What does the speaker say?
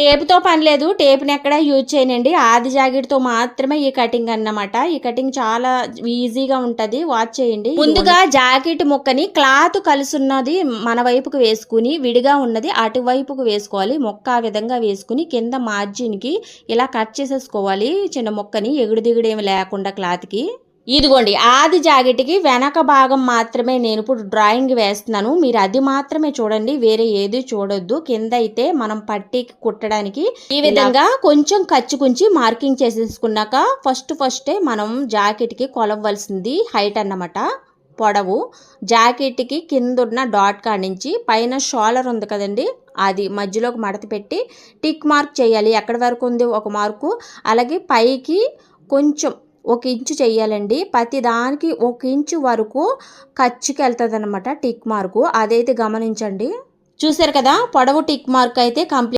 టేపుతో పని లేదు, టేప్ని ఎక్కడ యూజ్ చేయనండి. ఆది జాకెట్తో మాత్రమే ఈ కటింగ్ అన్నమాట. ఈ కటింగ్ చాలా ఈజీగా ఉంటుంది, వాచ్ చేయండి. ముందుగా జాకెట్ ముక్కని క్లాత్ కలిసున్నది మన వైపుకు వేసుకుని, విడిగా ఉన్నది అటువైపుకు వేసుకోవాలి. ముక్క ఆ విధంగా వేసుకుని కింద మార్జిన్కి ఇలా కట్ చేసేసుకోవాలి. చిన్న ముక్కని ఎగుడు దిగుడు ఏమి లేకుండా క్లాత్కి. ఇదిగోండి ఆది జాకెట్కి వెనక భాగం మాత్రమే నేను ఇప్పుడు డ్రాయింగ్ వేస్తున్నాను. మీరు అది మాత్రమే చూడండి, వేరే ఏది చూడొద్దు. కింద అయితే మనం పట్టీకి కుట్టడానికి ఈ విధంగా కొంచెం కచ్చుకుంచి మార్కింగ్ చేసేసుకున్నాక ఫస్టే మనం జాకెట్కి కొలవలసింది హైట్ అన్నమాట, పొడవు. జాకెట్కి కింద ఉన్న డాట్ కాడ నుంచి పైన షోలర్ ఉంది కదండి, అది మధ్యలోకి మడత పెట్టి టిక్ మార్క్ చేయాలి. ఎక్కడి వరకు ఉంది ఒక మార్కు, అలాగే పైకి కొంచెం 1 ఇంచు చెయ్యాలండి. ప్రతి దానికి 1 ఇంచు వరకు ఖర్చుకి వెళ్తుంది అనమాట టిక్ మార్కు, అదైతే గమనించండి. చూసారు కదా, పొడవు టిక్ మార్క్ అయితే కంప్లీట్.